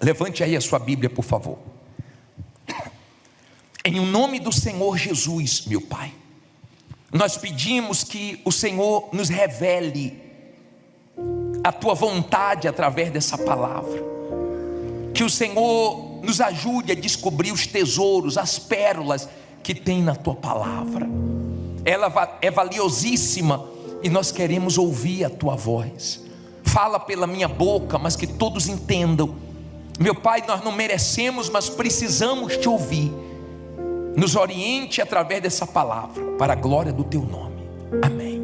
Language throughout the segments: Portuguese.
Levante aí a sua Bíblia, por favor. Em nome do Senhor Jesus, meu Pai, nós pedimos que o Senhor nos revele a Tua vontade através dessa palavra. Que o Senhor nos ajude a descobrir os tesouros, as pérolas que tem na Tua palavra. Ela é valiosíssima e nós queremos ouvir a Tua voz. Fala pela minha boca, mas que todos entendam. Meu Pai, nós não merecemos, mas precisamos Te ouvir. Nos oriente através dessa palavra, para a glória do Teu nome. Amém.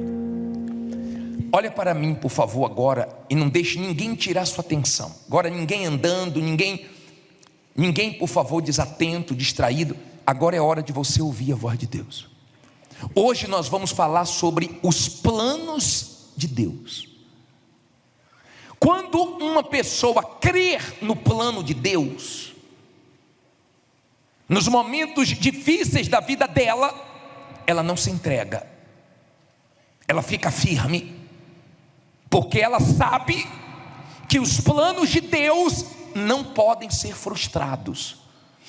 Olha para mim, por favor, agora, e não deixe ninguém tirar sua atenção. Agora ninguém andando, ninguém, por favor, desatento, distraído. Agora é hora de você ouvir a voz de Deus. Hoje nós vamos falar sobre os planos de Deus. Quando uma pessoa crer no plano de Deus, nos momentos difíceis da vida dela, ela não se entrega, ela fica firme, porque ela sabe que os planos de Deus não podem ser frustrados.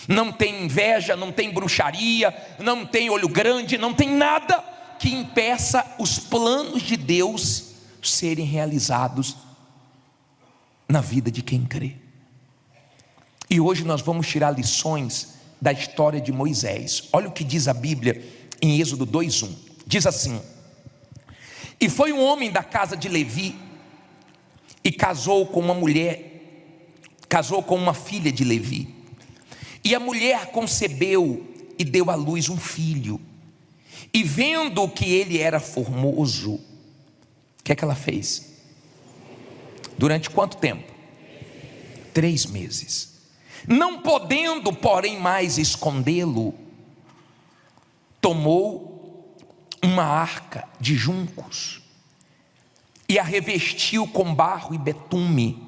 Não tem inveja, não tem bruxaria, não tem olho grande, não tem nada que impeça os planos de Deus serem realizados na vida de quem crê. E hoje nós vamos tirar lições da história de Moisés. Olha o que diz a Bíblia em Êxodo 2:1. Diz assim: e foi um homem da casa de Levi e casou com uma filha de Levi. E a mulher concebeu e deu à luz um filho. E vendo que ele era formoso, o que é que ela fez? Durante quanto tempo? 3 meses. Não podendo, porém, mais escondê-lo, tomou uma arca de juncos e a revestiu com barro e betume,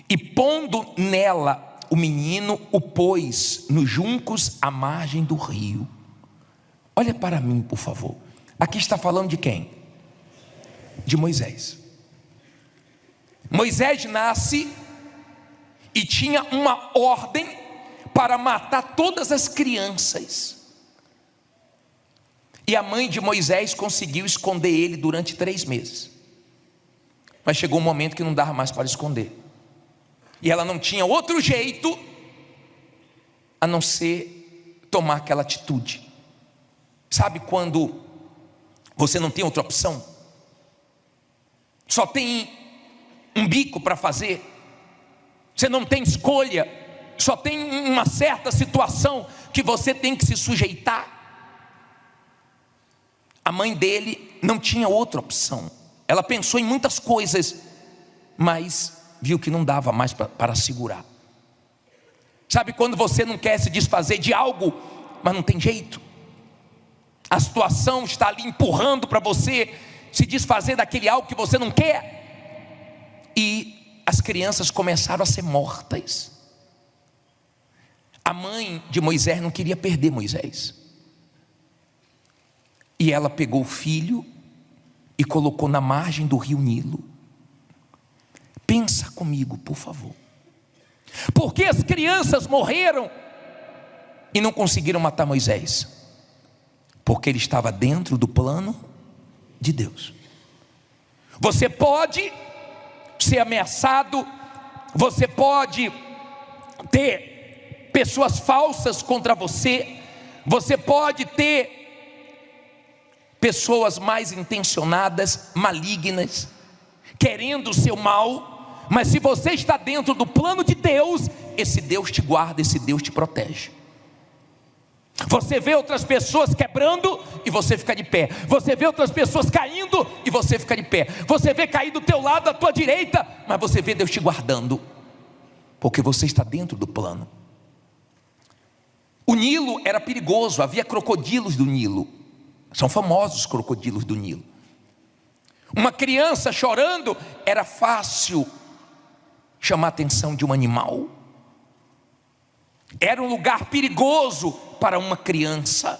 e pondo nela o menino, o pôs nos juncos à margem do rio. Olha para mim, por favor. Aqui está falando de quem? De Moisés. Moisés nasce e tinha uma ordem para matar todas as crianças. E a mãe de Moisés conseguiu esconder ele durante 3 meses. Mas chegou um momento que não dava mais para esconder. E ela não tinha outro jeito a não ser tomar aquela atitude. Sabe quando você não tem outra opção? Só tem um bico para fazer. Você não tem escolha. Só tem uma certa situação que você tem que se sujeitar. A mãe dele não tinha outra opção. Ela pensou em muitas coisas, mas viu que não dava mais para segurar. Sabe quando você não quer se desfazer de algo, mas não tem jeito? A situação está ali empurrando para você se desfazer daquele algo que você não quer. E as crianças começaram a ser mortas. A mãe de Moisés não queria perder Moisés. E ela pegou o filho e colocou na margem do rio Nilo. Pensa comigo, por favor. Por que as crianças morreram e não conseguiram matar Moisés? Porque ele estava dentro do plano de Deus. Você pode ser ameaçado, você pode ter pessoas falsas contra você, você pode ter pessoas mais intencionadas, malignas, querendo o seu mal, mas se você está dentro do plano de Deus, esse Deus te guarda, esse Deus te protege. Você vê outras pessoas quebrando e você fica de pé. Você vê outras pessoas caindo e você fica de pé. Você vê cair do teu lado, da tua direita, mas você vê Deus te guardando, porque você está dentro do plano. O Nilo era perigoso, havia crocodilos do Nilo. São famosos os crocodilos do Nilo. Uma criança chorando, era fácil chamar a atenção de um animal. Era um lugar perigoso para uma criança.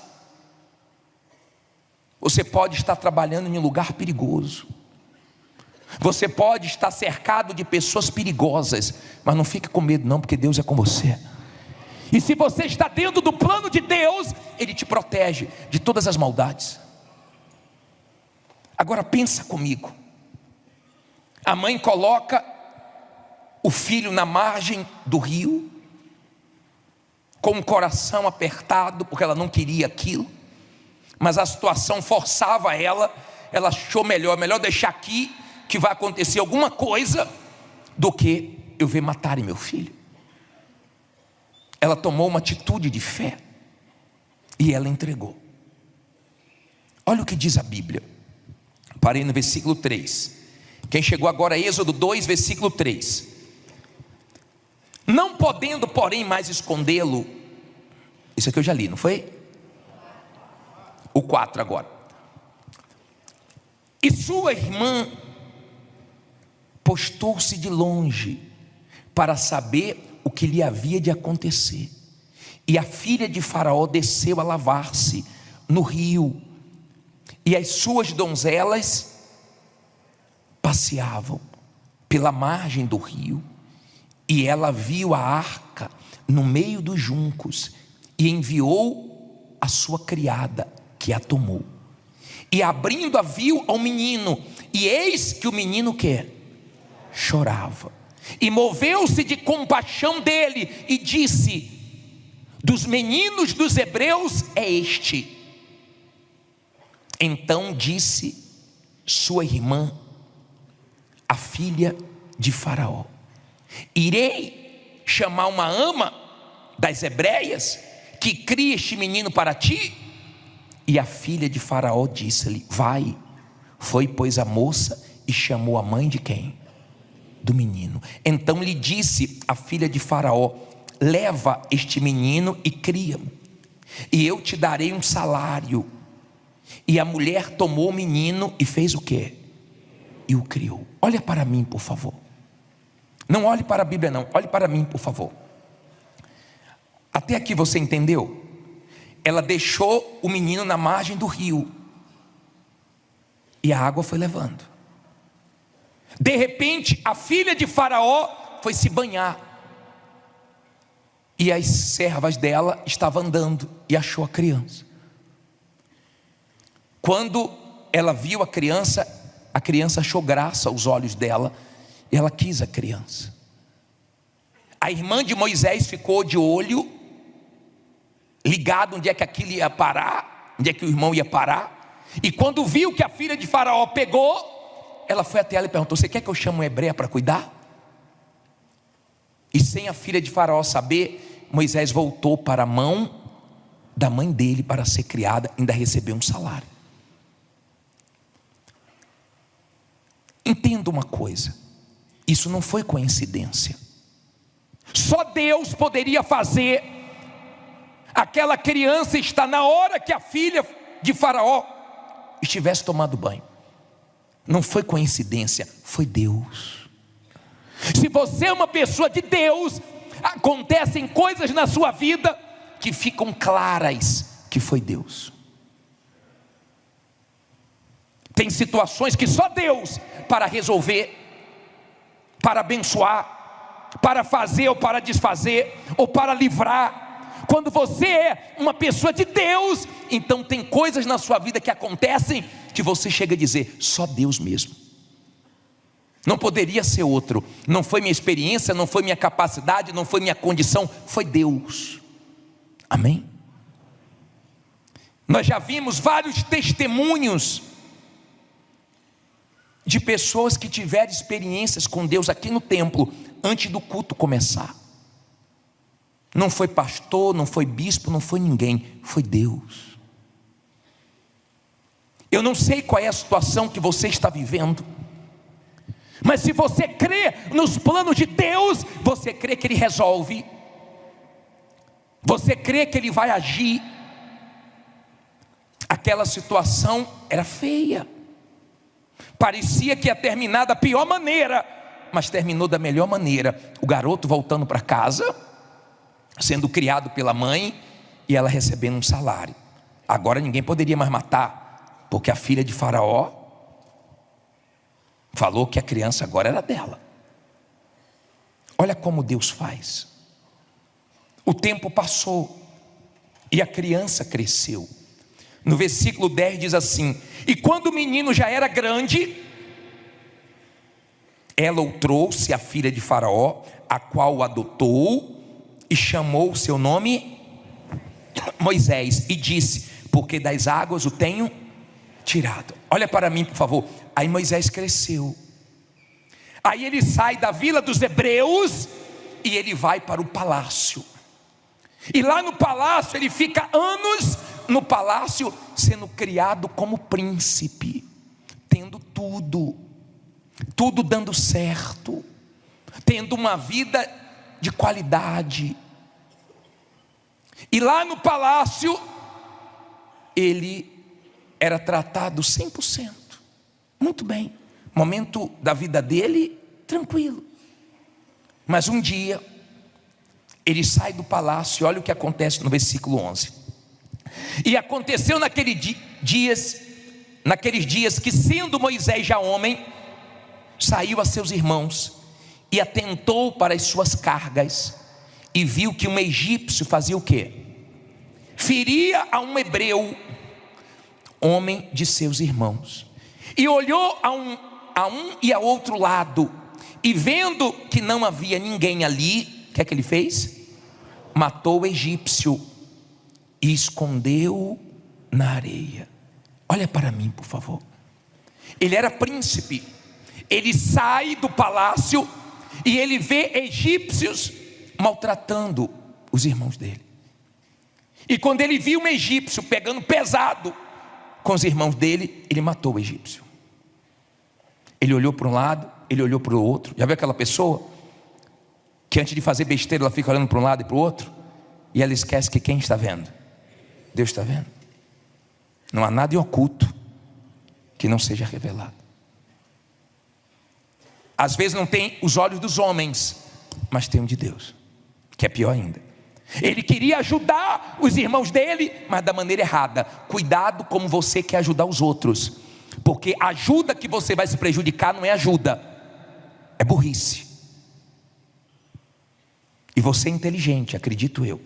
Você pode estar trabalhando em um lugar perigoso. Você pode estar cercado de pessoas perigosas, mas não fique com medo não, porque Deus é com você. E se você está dentro do plano de Deus, Ele te protege de todas as maldades. Agora pensa comigo. A mãe coloca o filho na margem do rio, com o coração apertado, porque ela não queria aquilo, mas a situação forçava ela achou melhor deixar aqui, que vai acontecer alguma coisa, do que eu ver matarem meu filho. Ela tomou uma atitude de fé, e ela entregou. Olha o que diz a Bíblia. Parei no versículo 3. Quem chegou agora é Êxodo 2, versículo 3. Não podendo, porém, mais escondê-lo. Isso aqui eu já li, não foi? O 4 agora. E sua irmã postou-se de longe para saber o que lhe havia de acontecer. E a filha de Faraó desceu a lavar-se no rio, e as suas donzelas passeavam pela margem do rio. E ela viu a arca no meio dos juncos, e enviou a sua criada, que a tomou. E abrindo-a viu ao menino, e eis que o menino chorava. E moveu-se de compaixão dele, e disse: dos meninos dos hebreus é este. Então disse sua irmã, a filha de Faraó: irei chamar uma ama das hebreias, que crie este menino para ti? E a filha de Faraó disse-lhe: vai. Foi, pois, a moça e chamou a mãe de quem? Do menino. Então lhe disse a filha de Faraó: leva este menino e cria-mo, e eu te darei um salário. E a mulher tomou o menino e fez o quê? E o criou. Olha para mim, por favor. Não olhe para a Bíblia não, olhe para mim, por favor. Até aqui você entendeu? Ela deixou o menino na margem do rio, e a água foi levando. De repente, a filha de Faraó foi se banhar, e as servas dela estavam andando, e achou a criança. Quando ela viu a criança achou graça aos olhos dela, e ela quis a criança. A irmã de Moisés ficou de olho, ligado onde é que aquilo ia parar, onde é que o irmão ia parar. E quando viu que a filha de Faraó pegou, ela foi até ela e perguntou: você quer que eu chame uma hebreia para cuidar? E sem a filha de Faraó saber, Moisés voltou para a mão da mãe dele para ser criada, ainda recebeu um salário. Entenda uma coisa, isso não foi coincidência. Só Deus poderia fazer aquela criança estar na hora que a filha de Faraó estivesse tomando banho. Não foi coincidência, foi Deus. Se você é uma pessoa de Deus, acontecem coisas na sua vida que ficam claras que foi Deus. Tem situações que só Deus para resolver, para abençoar, para fazer ou para desfazer, ou para livrar. Quando você é uma pessoa de Deus, então tem coisas na sua vida que acontecem que você chega a dizer: só Deus mesmo. Não poderia ser outro. Não foi minha experiência, não foi minha capacidade, não foi minha condição, foi Deus. Amém? Nós já vimos vários testemunhos de pessoas que tiveram experiências com Deus aqui no templo, antes do culto começar. Não foi pastor, não foi bispo, não foi ninguém, foi Deus. Eu não sei qual é a situação que você está vivendo, mas se você crê nos planos de Deus, você crê que Ele resolve, você crê que Ele vai agir. Aquela situação era feia, parecia que ia terminar da pior maneira, mas terminou da melhor maneira. O garoto voltando para casa, sendo criado pela mãe, e ela recebendo um salário. Agora ninguém poderia mais matar, porque a filha de Faraó falou que a criança agora era dela. Olha como Deus faz. O tempo passou e a criança cresceu. No versículo 10 diz assim: e quando o menino já era grande, ela o trouxe à filha de Faraó, a qual o adotou, e chamou o seu nome Moisés, e disse: porque das águas o tenho tirado. Olha para mim, por favor. Aí Moisés cresceu. Aí ele sai da vila dos hebreus e ele vai para o palácio. E lá no palácio ele fica anos no palácio, sendo criado como príncipe, tendo tudo dando certo, tendo uma vida de qualidade. E lá no palácio ele era tratado 100%, muito bem. Momento da vida dele, tranquilo. Mas um dia, ele sai do palácio, e olha o que acontece no versículo 11. E aconteceu naqueles dias que, sendo Moisés já homem, saiu a seus irmãos, e atentou para as suas cargas, e viu que um egípcio fazia o quê? Feria a um hebreu, homem de seus irmãos. E olhou a um e a outro lado, e vendo que não havia ninguém ali, o que é que ele fez? Matou o egípcio e escondeu na areia. Olha para mim, por favor. Ele era príncipe. Ele sai do palácio e ele vê egípcios maltratando os irmãos dele. E quando ele viu um egípcio pegando pesado com os irmãos dele, ele matou o egípcio. Ele olhou para um lado, ele olhou para o outro. Já viu aquela pessoa que antes de fazer besteira ela fica olhando para um lado e para o outro, e ela esquece que quem está vendo? Deus está vendo. Não há nada em oculto que não seja revelado. Às vezes não tem os olhos dos homens, mas tem o de Deus, que é pior ainda. Ele queria ajudar os irmãos dele, mas da maneira errada. Cuidado como você quer ajudar os outros, porque a ajuda que você vai se prejudicar não é ajuda, é burrice. E você é inteligente, acredito eu.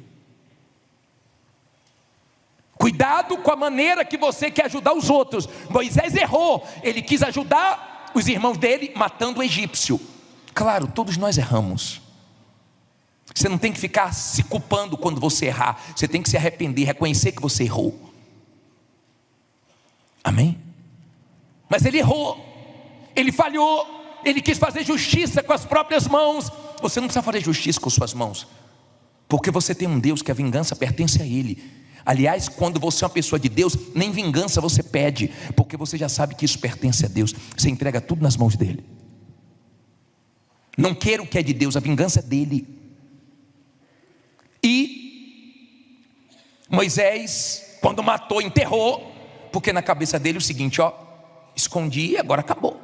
Cuidado com a maneira que você quer ajudar os outros. Moisés errou, ele quis ajudar os irmãos dele matando o egípcio. Claro, todos nós erramos. Você não tem que ficar se culpando quando você errar. Você tem que se arrepender, reconhecer que você errou. Amém? Mas ele errou, ele falhou, ele quis fazer justiça com as próprias mãos. Você não precisa fazer justiça com suas mãos, porque você tem um Deus que a vingança pertence a Ele. Aliás, quando você é uma pessoa de Deus, nem vingança você pede, porque você já sabe que isso pertence a Deus. Você entrega tudo nas mãos dele. Não queira o que é de Deus, a vingança é dele. E Moisés, quando matou, enterrou, porque na cabeça dele o seguinte, escondi e agora acabou.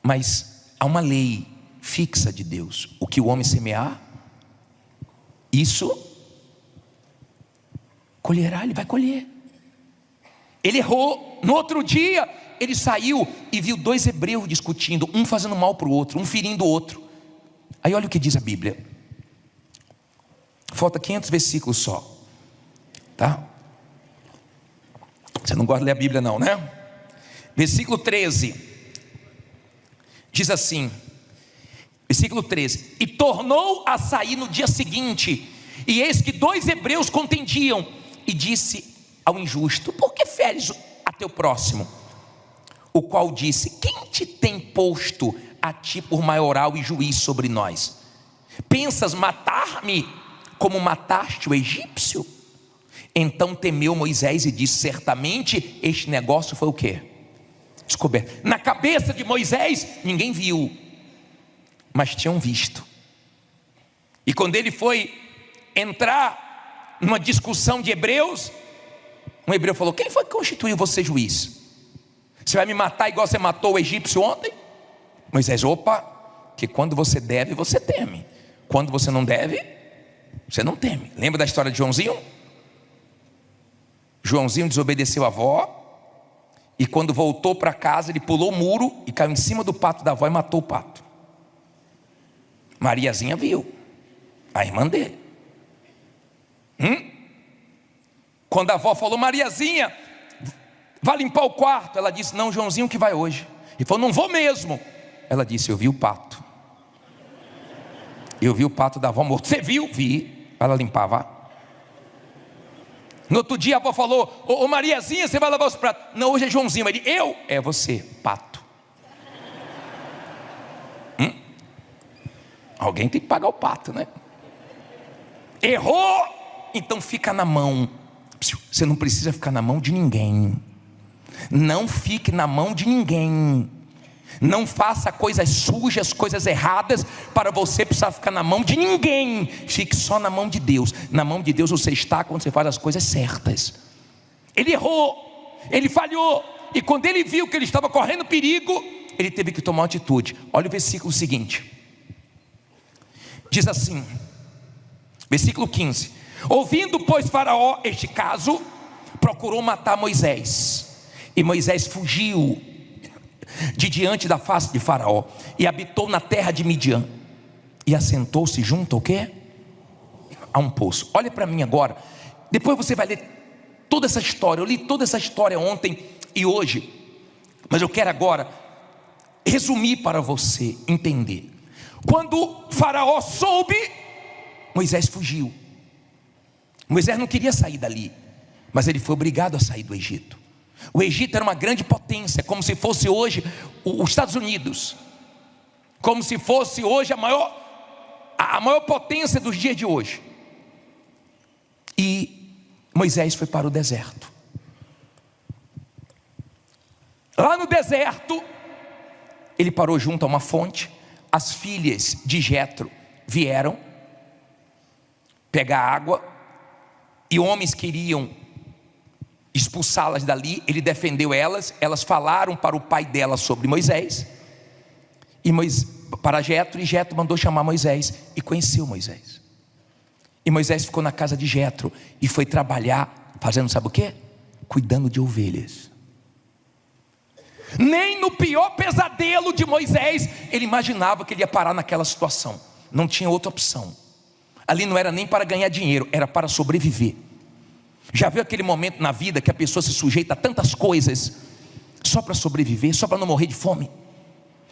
Mas há uma lei fixa de Deus: o que o homem semear, isso colherá, ele vai colher. Ele errou. No outro dia ele saiu e viu dois hebreus discutindo, um fazendo mal para o outro, um ferindo o outro. Aí olha o que diz a Bíblia. Falta 500 versículos só, tá? Você não gosta de ler a Bíblia não, né? Versículo 13 diz assim, versículo 13: e tornou a sair no dia seguinte, e eis que dois hebreus contendiam, e disse ao injusto: por que feres a teu próximo? O qual disse: quem te tem posto a ti por maioral e juiz sobre nós? Pensas matar-me como mataste o egípcio? Então temeu Moisés e disse: certamente este negócio foi o quê? Descoberto. Na cabeça de Moisés ninguém viu, mas tinham visto. E quando ele foi entrar numa discussão de hebreus, um hebreu falou: quem foi que constituiu você juiz? Você vai me matar igual você matou o egípcio ontem? Moisés: opa, que quando você deve, você teme. Quando você não deve, você não teme. Lembra da história de Joãozinho? Joãozinho desobedeceu a avó, E quando voltou para casa, ele pulou o muro e caiu em cima do pato da avó e matou o pato. Mariazinha viu, a irmã dele. Quando a avó falou: Mariazinha, vai limpar o quarto. Ela disse: não, Joãozinho que vai hoje. Ele falou: não vou mesmo. Ela disse: eu vi o pato. Eu vi o pato da avó morto. Você viu? Vi. Ela limpava. No outro dia a avó falou: ô Mariazinha, você vai lavar os pratos? Não, hoje é Joãozinho. Ele: eu? É você, pato. Alguém tem que pagar o pato, né? Errou? Então fica na mão. Você não precisa ficar na mão de ninguém. Não fique na mão de ninguém. Não faça coisas sujas, coisas erradas, para você precisar ficar na mão de ninguém. Fique só na mão de Deus. Na mão de Deus você está quando você faz as coisas certas. Ele errou, ele falhou, e quando ele viu que ele estava correndo perigo, ele teve que tomar uma atitude. Olha o versículo seguinte. Diz assim, versículo 15: ouvindo, pois, Faraó este caso, procurou matar Moisés. E Moisés fugiu de diante da face de Faraó e habitou na terra de Midian. E assentou-se junto ao quê? A um poço. Olha para mim agora. Depois você vai ler toda essa história. Eu li toda essa história ontem e hoje, mas eu quero agora resumir para você entender. Quando Faraó soube, Moisés fugiu. Moisés não queria sair dali, mas ele foi obrigado a sair do Egito. O Egito era uma grande potência, como se fosse hoje os Estados Unidos, como se fosse hoje a maior potência dos dias de hoje. E Moisés foi para o deserto. Lá no deserto, ele parou junto a uma fonte. As filhas de Jetro vieram pegar água, e homens queriam expulsá-las dali. Ele defendeu elas. Elas falaram para o pai dela sobre Moisés, para Jetro, e Jetro mandou chamar Moisés, e conheceu Moisés. E Moisés ficou na casa de Jetro e foi trabalhar, fazendo sabe o quê? Cuidando de ovelhas. Nem no pior pesadelo de Moisés ele imaginava que ele ia parar naquela situação. Não tinha outra opção. Ali não era nem para ganhar dinheiro, era para sobreviver. Já viu aquele momento na vida que a pessoa se sujeita a tantas coisas só para sobreviver, só para não morrer de fome?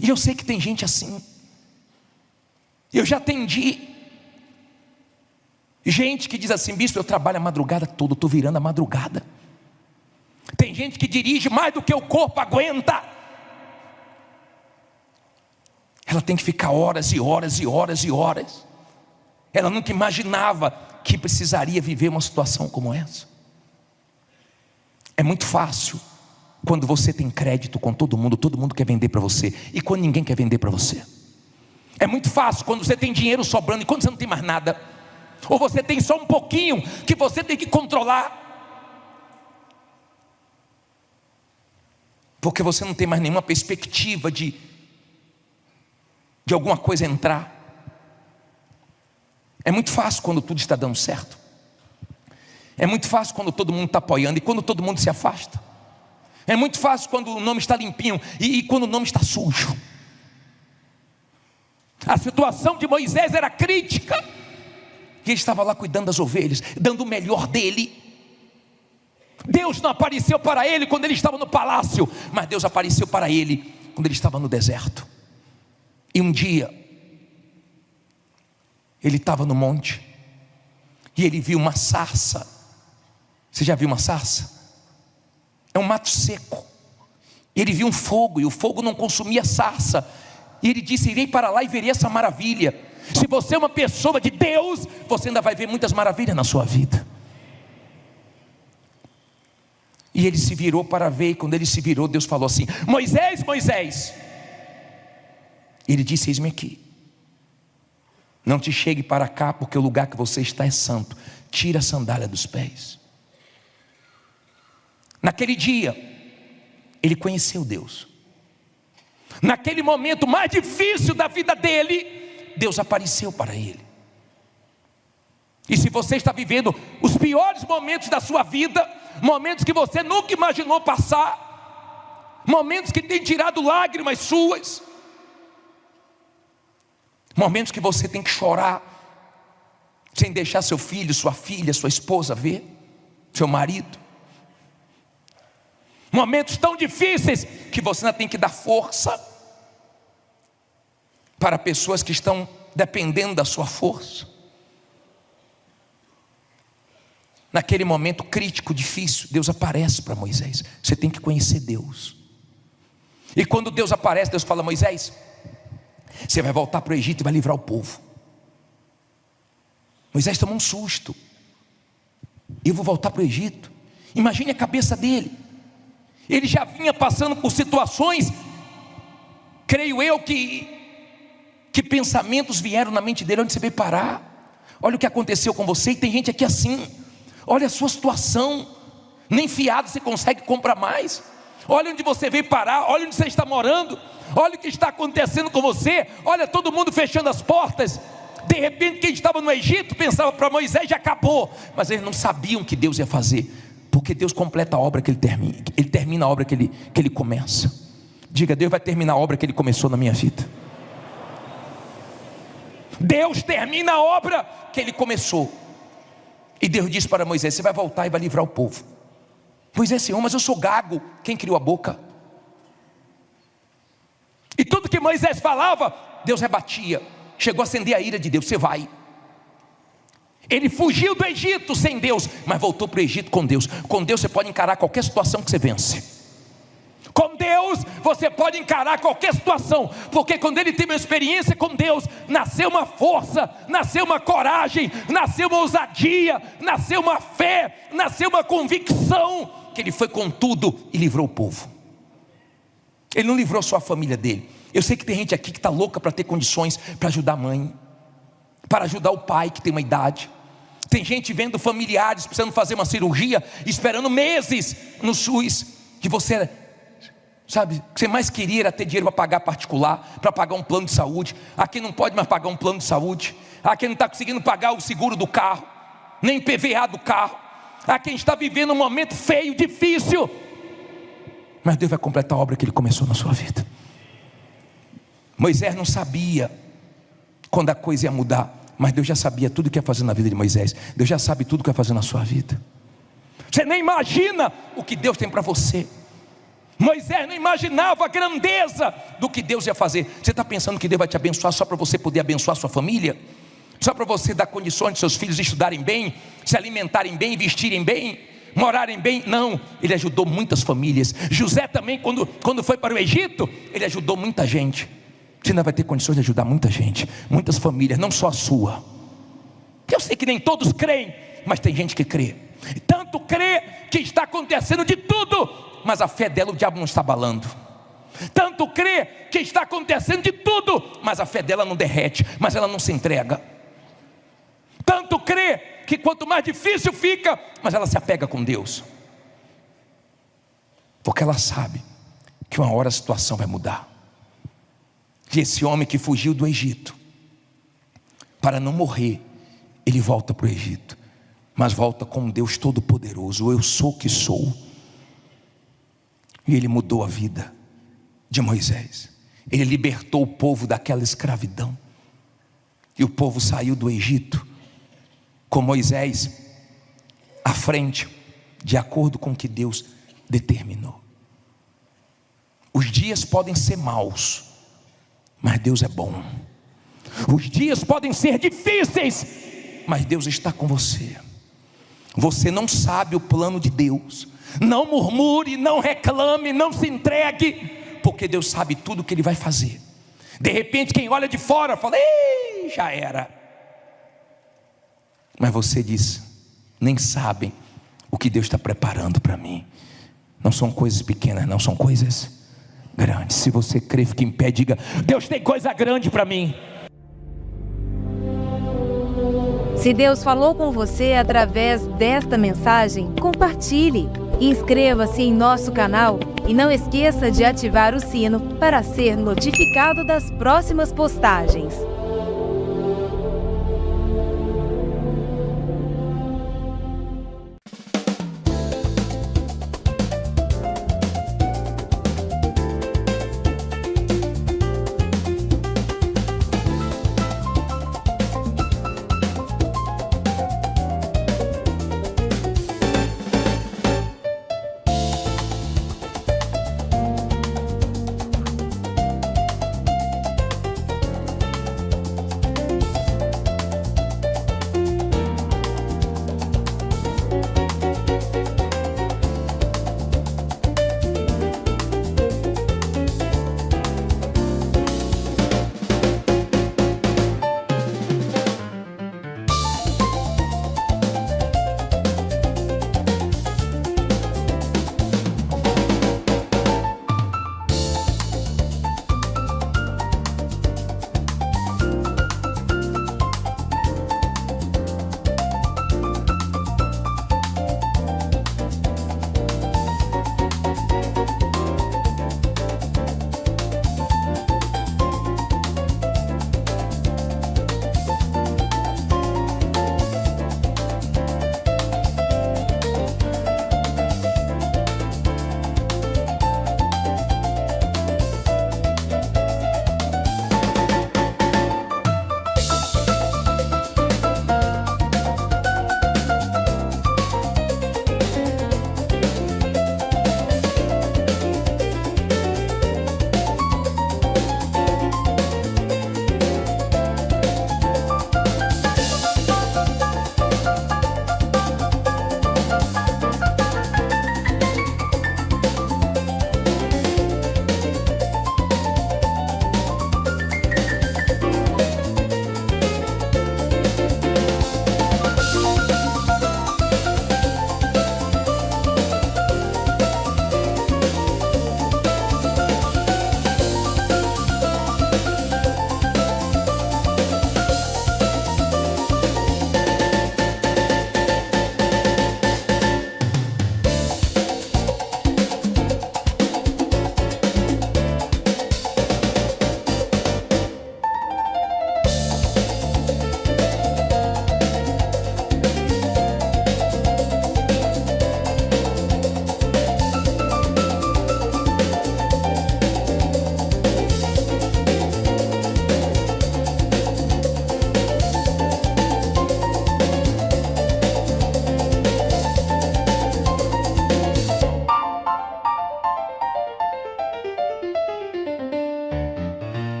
E eu sei que tem gente assim. Eu já atendi gente que diz assim: bispo, eu trabalho a madrugada toda, estou virando a madrugada. Tem gente que dirige mais do que o corpo aguenta. Ela tem que ficar horas e horas e horas e horas. Ela nunca imaginava que precisaria viver uma situação como essa. É muito fácil quando você tem crédito com todo mundo quer vender para você, e quando ninguém quer vender para você. É muito fácil quando você tem dinheiro sobrando e quando você não tem mais nada, ou você tem só um pouquinho que você tem que controlar, porque você não tem mais nenhuma perspectiva de alguma coisa entrar. É muito fácil quando tudo está dando certo. É muito fácil quando todo mundo está apoiando e quando todo mundo se afasta. É muito fácil quando o nome está limpinho e quando o nome está sujo. A situação de Moisés era crítica, e ele estava lá cuidando das ovelhas, dando o melhor dele. Deus não apareceu para ele quando ele estava no palácio, mas Deus apareceu para ele quando ele estava no deserto. E um dia ele estava no monte e ele viu uma sarça. Você já viu uma sarça? É um mato seco. Ele viu um fogo e o fogo não consumia a sarça. E ele disse: irei para lá e verei essa maravilha. Se você é uma pessoa de Deus, você ainda vai ver muitas maravilhas na sua vida. E ele se virou para ver, e quando ele se virou, Deus falou assim: Moisés, Moisés. Ele disse: eis-me aqui. Não te chegue para cá, porque o lugar que você está é santo. Tira a sandália dos pés. Naquele dia, ele conheceu Deus. Naquele momento mais difícil da vida dele, Deus apareceu para ele. E se você está vivendo os piores momentos da sua vida, momentos que você nunca imaginou passar, momentos que tem tirado lágrimas suas, momentos que você tem que chorar, sem deixar seu filho, sua filha, sua esposa ver, seu marido. Momentos tão difíceis que você ainda tem que dar força para pessoas que estão dependendo da sua força. Naquele momento crítico, difícil, Deus aparece para Moisés. Você tem que conhecer Deus. E quando Deus aparece, Deus fala: Moisés, você vai voltar para o Egito e vai livrar o povo. Moisés tomou um susto. Eu vou voltar para o Egito. Imagine a cabeça dele. Ele já vinha passando por situações, creio eu, que pensamentos vieram na mente dele. Onde você veio parar? Olha o que aconteceu com você. E tem gente aqui assim. Olha a sua situação. Nem fiado você consegue comprar mais. Olha onde você veio parar. Olha onde você está morando. Olha o que está acontecendo com você. Olha todo mundo fechando as portas. De repente quem estava no Egito pensava para Moisés: já acabou. Mas eles não sabiam o que Deus ia fazer, porque Deus completa a obra que Ele termina. Ele termina a obra que Ele começa. Diga: Deus vai terminar a obra que Ele começou na minha vida. Deus termina a obra que Ele começou. E Deus disse para Moisés: você vai voltar e vai livrar o povo. Moisés: Senhor, mas eu sou gago. Quem criou a boca? E tudo que Moisés falava, Deus rebatia. Chegou a acender a ira de Deus: você vai. Ele fugiu do Egito sem Deus, mas voltou para o Egito com Deus. Com Deus você pode encarar qualquer situação que você vence. Com Deus você pode encarar qualquer situação, porque quando ele teve uma experiência com Deus, nasceu uma força, nasceu uma coragem, nasceu uma ousadia, nasceu uma fé, nasceu uma convicção, que ele foi com tudo e livrou o povo. Ele não livrou só a família dele. Eu sei que tem gente aqui que está louca para ter condições para ajudar a mãe, para ajudar o pai que tem uma idade. Tem gente vendo familiares precisando fazer uma cirurgia, esperando meses no SUS, que você, sabe, que você mais queria era ter dinheiro para pagar particular, para pagar um plano de saúde. Aqui não pode mais pagar um plano de saúde. Aqui não está conseguindo pagar o seguro do carro, nem PVA do carro. Aqui a gente está vivendo um momento feio, difícil. Mas Deus vai completar a obra que Ele começou na sua vida. Moisés não sabia quando a coisa ia mudar, mas Deus já sabia tudo o que ia fazer na vida de Moisés. Deus já sabe tudo o que ia fazer na sua vida. Você nem imagina o que Deus tem para você. Moisés não imaginava a grandeza do que Deus ia fazer. Você está pensando que Deus vai te abençoar só para você poder abençoar sua família? Só para você dar condições de seus filhos estudarem bem, se alimentarem bem, vestirem bem, morarem bem? Não, Ele ajudou muitas famílias. José também, quando foi para o Egito, ele ajudou muita gente. Você ainda vai ter condições de ajudar muita gente, muitas famílias, não só a sua. Eu sei que nem todos creem, mas tem gente que crê. Tanto crê que está acontecendo de tudo, mas a fé dela o diabo não está abalando. Tanto crê que está acontecendo de tudo, mas a fé dela não derrete, mas ela não se entrega. Tanto crê que quanto mais difícil fica, mas ela se apega com Deus, porque ela sabe que uma hora a situação vai mudar. E esse homem que fugiu do Egito, para não morrer, ele volta para o Egito, mas volta com um Deus todo poderoso, o eu sou que sou. E ele mudou a vida de Moisés. Ele libertou o povo daquela escravidão, e o povo saiu do Egito com Moisés à frente, de acordo com o que Deus determinou. Os dias podem ser maus, mas Deus é bom. Os dias podem ser difíceis, mas Deus está com você. Você não sabe o plano de Deus. Não murmure, não reclame, não se entregue, porque Deus sabe tudo o que Ele vai fazer. De repente quem olha de fora fala: ei, já era. Mas você diz: nem sabem o que Deus está preparando para mim. Não são coisas pequenas, não, são coisas grandes. Se você crê, fique em pé e diga: Deus tem coisa grande para mim. Se Deus falou com você através desta mensagem, compartilhe. Inscreva-se em nosso canal e não esqueça de ativar o sino para ser notificado das próximas postagens.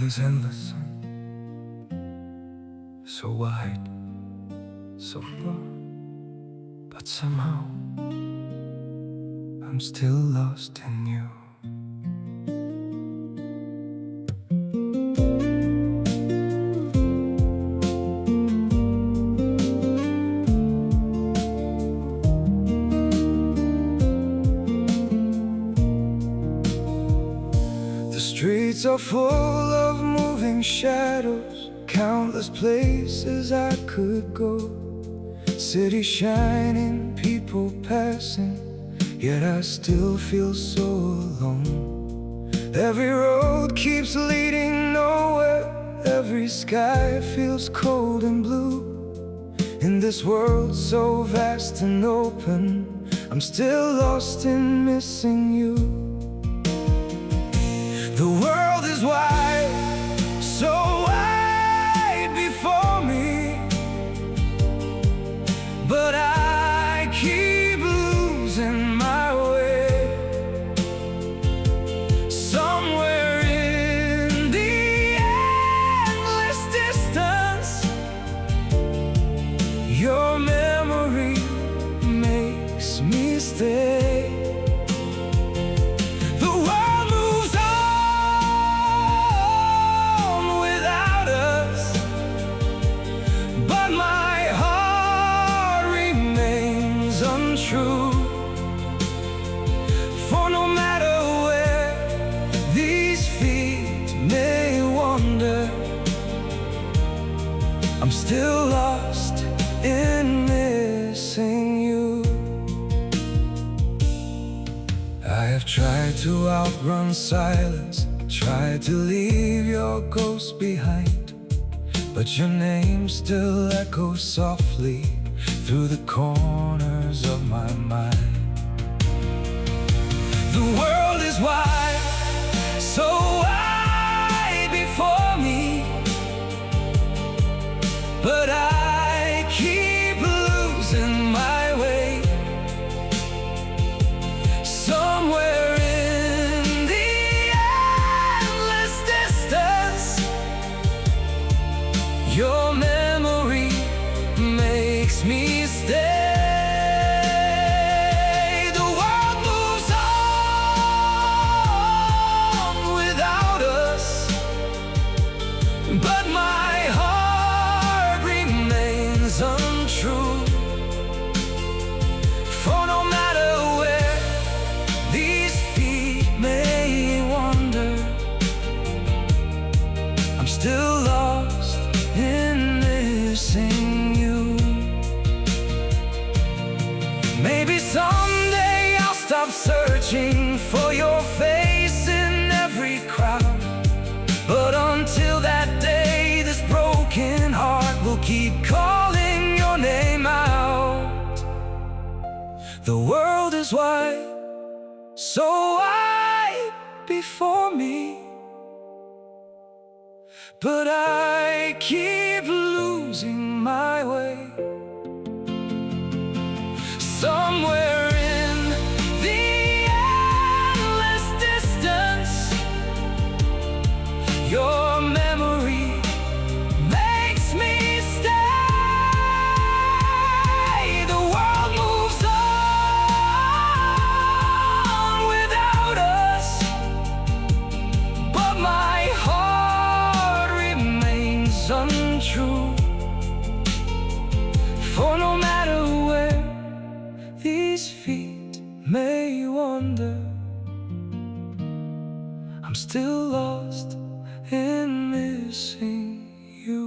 is endless, so wide, so broad, but somehow I'm still lost in you. The streets are full of moving shadows, countless places I could go. City shining, people passing, yet I still feel so alone. Every road keeps leading nowhere, every sky feels cold and blue. In this world so vast and open, I'm still lost in missing you. The world is wide, so wide before me, but I keep losing my way. Somewhere in the endless distance, your memory makes me stay. True, for no matter where these feet may wander, I'm still lost in missing you. I have tried to outrun silence, tried to leave your ghost behind, but your name still echoes softly through the corners of my mind. The world is wide, so wide before me, but I keep losing my way. Somewhere in the endless distance, your memory makes me stay. The world moves on without us, but my heart remains untrue. For no matter where these feet may wander, I'm still lost in missing you. Maybe someday I'll stop searching for your face in every crowd, but until that day, this broken heart will keep calling your name out. The world is wide, so wide before me, but I keep losing my way. Somewhere in the endless distance, your memory makes me stay. The world moves on without us, but my heart remains untrue. For no matter where these feet may wander, I'm still lost in missing you.